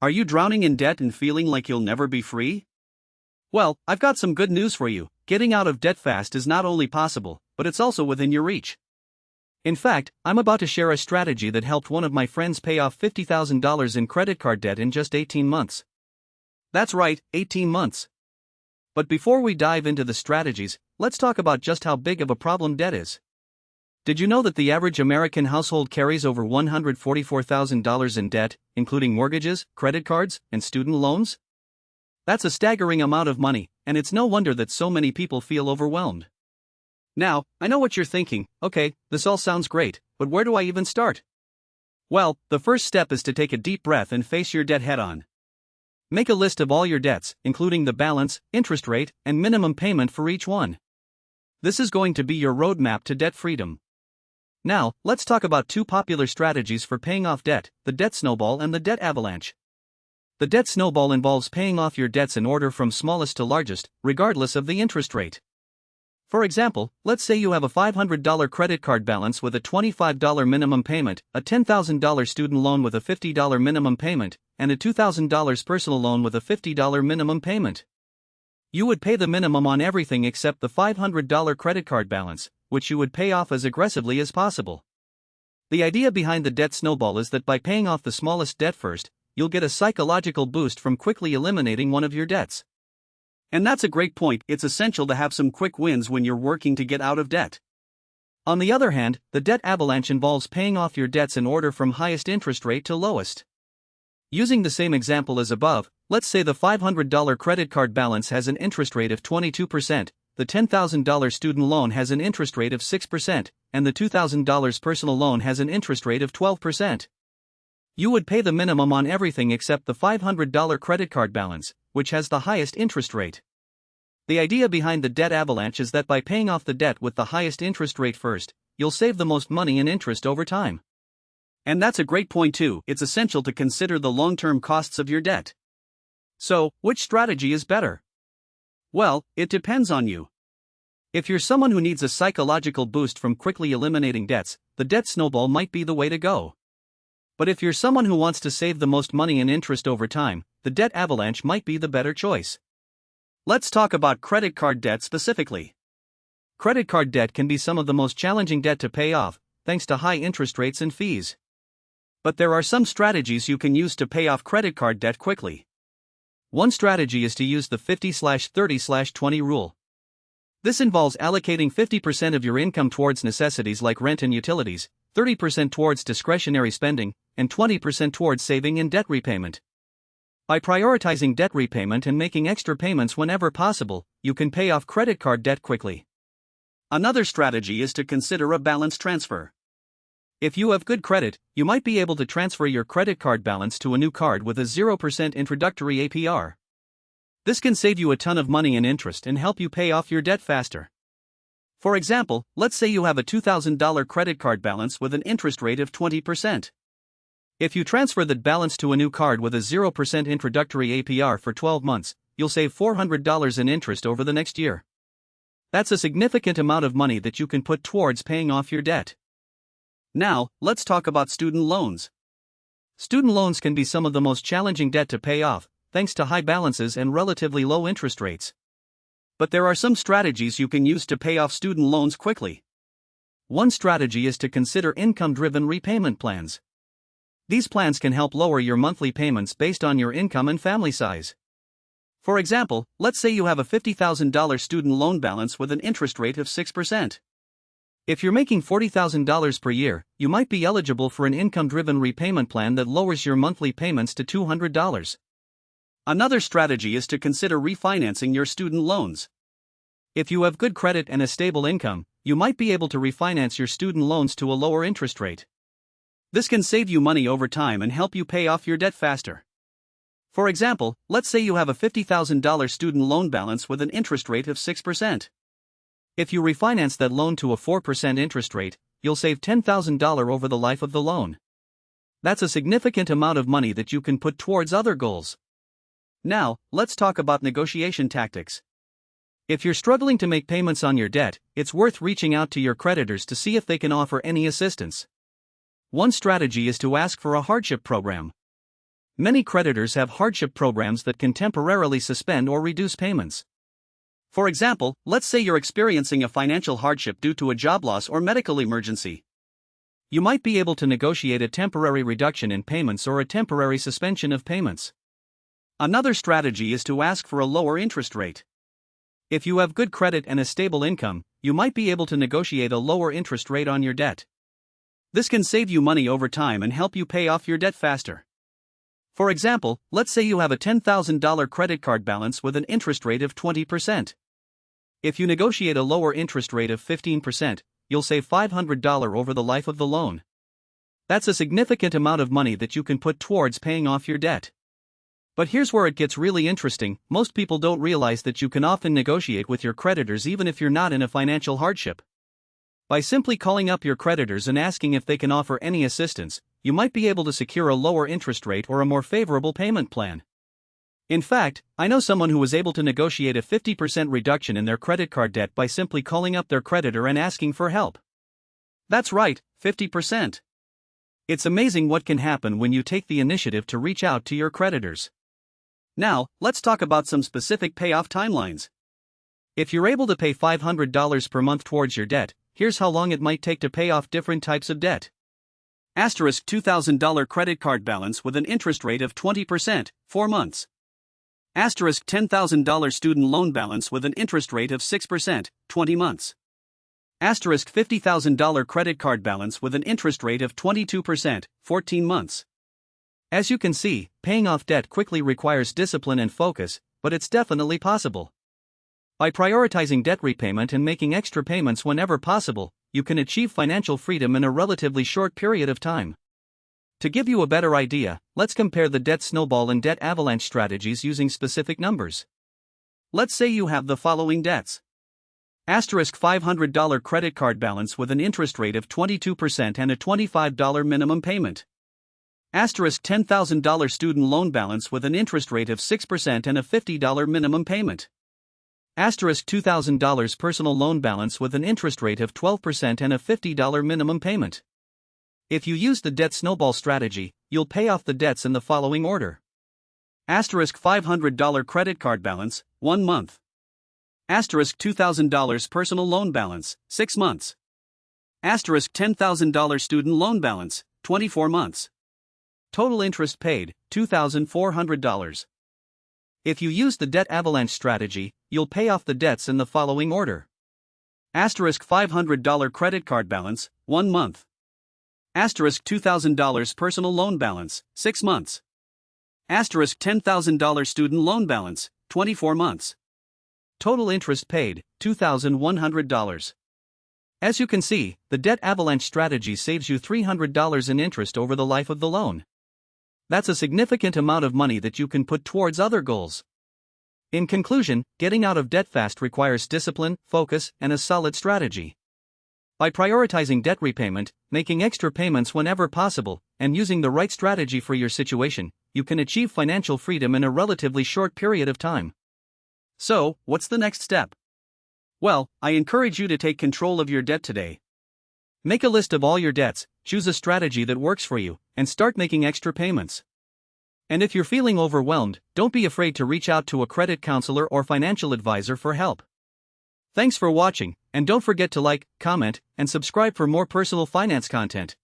Are you drowning in debt and feeling like you'll never be free? Well, I've got some good news for you. Getting out of debt fast is not only possible, but it's also within your reach. In fact, I'm about to share a strategy that helped one of my friends pay off $50,000 in credit card debt in just 18 months. That's right, 18 months. But before we dive into the strategies, let's talk about just how big of a problem debt is. Did you know that the average American household carries over $144,000 in debt, including mortgages, credit cards, and student loans? That's a staggering amount of money, and it's no wonder that so many people feel overwhelmed. Now, I know what you're thinking. Okay, this all sounds great, but where do I even start? Well, the first step is to take a deep breath and face your debt head-on. Make a list of all your debts, including the balance, interest rate, and minimum payment for each one. This is going to be your roadmap to debt freedom. Now, let's talk about two popular strategies for paying off debt: the debt snowball and the debt avalanche. The debt snowball involves paying off your debts in order from smallest to largest, regardless of the interest rate. For example, let's say you have a $500 credit card balance with a $25 minimum payment, a $10,000 student loan with a $50 minimum payment, and a $2,000 personal loan with a $50 minimum payment. You would pay the minimum on everything except the $500 credit card balance, which you would pay off as aggressively as possible. The idea behind the debt snowball is that by paying off the smallest debt first, you'll get a psychological boost from quickly eliminating one of your debts. And that's a great point. It's essential to have some quick wins when you're working to get out of debt. On the other hand, the debt avalanche involves paying off your debts in order from highest interest rate to lowest. Using the same example as above, let's say the $500 credit card balance has an interest rate of 22%, the $10,000 student loan has an interest rate of 6%, and the $2,000 personal loan has an interest rate of 12%. You would pay the minimum on everything except the $500 credit card balance, which has the highest interest rate. The idea behind the debt avalanche is that by paying off the debt with the highest interest rate first, you'll save the most money in interest over time. And that's a great point too. It's essential to consider the long-term costs of your debt. So, which strategy is better? Well, it depends on you. If you're someone who needs a psychological boost from quickly eliminating debts, the debt snowball might be the way to go. But if you're someone who wants to save the most money in interest over time, the debt avalanche might be the better choice. Let's talk about credit card debt specifically. Credit card debt can be some of the most challenging debt to pay off, thanks to high interest rates and fees. But there are some strategies you can use to pay off credit card debt quickly. One strategy is to use the 50/30/20 rule. This involves allocating 50% of your income towards necessities like rent and utilities, 30% towards discretionary spending, and 20% towards saving and debt repayment. By prioritizing debt repayment and making extra payments whenever possible, you can pay off credit card debt quickly. Another strategy is to consider a balance transfer. If you have good credit, you might be able to transfer your credit card balance to a new card with a 0% introductory APR. This can save you a ton of money in interest and help you pay off your debt faster. For example, let's say you have a $2,000 credit card balance with an interest rate of 20%. If you transfer that balance to a new card with a 0% introductory APR for 12 months, you'll save $400 in interest over the next year. That's a significant amount of money that you can put towards paying off your debt. Now, let's talk about student loans. Student loans can be some of the most challenging debt to pay off, thanks to high balances and relatively low interest rates. But there are some strategies you can use to pay off student loans quickly. One strategy is to consider income-driven repayment plans. These plans can help lower your monthly payments based on your income and family size. For example, let's say you have a $50,000 student loan balance with an interest rate of 6%. If you're making $40,000 per year, you might be eligible for an income-driven repayment plan that lowers your monthly payments to $200. Another strategy is to consider refinancing your student loans. If you have good credit and a stable income, you might be able to refinance your student loans to a lower interest rate. This can save you money over time and help you pay off your debt faster. For example, let's say you have a $50,000 student loan balance with an interest rate of 6%. If you refinance that loan to a 4% interest rate, you'll save $10,000 over the life of the loan. That's a significant amount of money that you can put towards other goals. Now, let's talk about negotiation tactics. If you're struggling to make payments on your debt, it's worth reaching out to your creditors to see if they can offer any assistance. One strategy is to ask for a hardship program. Many creditors have hardship programs that can temporarily suspend or reduce payments. For example, let's say you're experiencing a financial hardship due to a job loss or medical emergency. You might be able to negotiate a temporary reduction in payments or a temporary suspension of payments. Another strategy is to ask for a lower interest rate. If you have good credit and a stable income, you might be able to negotiate a lower interest rate on your debt. This can save you money over time and help you pay off your debt faster. For example, let's say you have a $10,000 credit card balance with an interest rate of 20%. If you negotiate a lower interest rate of 15%, you'll save $500 over the life of the loan. That's a significant amount of money that you can put towards paying off your debt. But here's where it gets really interesting. Most people don't realize that you can often negotiate with your creditors even if you're not in a financial hardship. By simply calling up your creditors and asking if they can offer any assistance, you might be able to secure a lower interest rate or a more favorable payment plan. In fact, I know someone who was able to negotiate a 50% reduction in their credit card debt by simply calling up their creditor and asking for help. That's right, 50%. It's amazing what can happen when you take the initiative to reach out to your creditors. Now, let's talk about some specific payoff timelines. If you're able to pay $500 per month towards your debt, here's how long it might take to pay off different types of debt. Asterisk $2,000 credit card balance with an interest rate of 20%, 4 months. Asterisk $10,000 student loan balance with an interest rate of 6%, 20 months. Asterisk $50,000 credit card balance with an interest rate of 22%, 14 months. As you can see, paying off debt quickly requires discipline and focus, but it's definitely possible. By prioritizing debt repayment and making extra payments whenever possible, you can achieve financial freedom in a relatively short period of time. To give you a better idea, let's compare the debt snowball and debt avalanche strategies using specific numbers. Let's say you have the following debts. Asterisk $500 credit card balance with an interest rate of 22% and a $25 minimum payment. Asterisk $10,000 student loan balance with an interest rate of 6% and a $50 minimum payment. Asterisk $2,000 personal loan balance with an interest rate of 12% and a $50 minimum payment. If you use the debt snowball strategy, you'll pay off the debts in the following order. Asterisk $500 credit card balance, 1 month. Asterisk $2,000 personal loan balance, 6 months. Asterisk $10,000 student loan balance, 24 months. Total interest paid, $2,400. If you use the debt avalanche strategy, you'll pay off the debts in the following order. Asterisk $500 credit card balance, 1 month. Asterisk $2,000 personal loan balance, 6 months. Asterisk $10,000 student loan balance, 24 months. Total interest paid, $2,100. As you can see, the debt avalanche strategy saves you $300 in interest over the life of the loan. That's a significant amount of money that you can put towards other goals. In conclusion, getting out of debt fast requires discipline, focus, and a solid strategy. By prioritizing debt repayment, making extra payments whenever possible, and using the right strategy for your situation, you can achieve financial freedom in a relatively short period of time. So, what's the next step? Well, I encourage you to take control of your debt today. Make a list of all your debts, choose a strategy that works for you, and start making extra payments. And if you're feeling overwhelmed, don't be afraid to reach out to a credit counselor or financial advisor for help. Thanks for watching, and don't forget to like, comment, and subscribe for more personal finance content.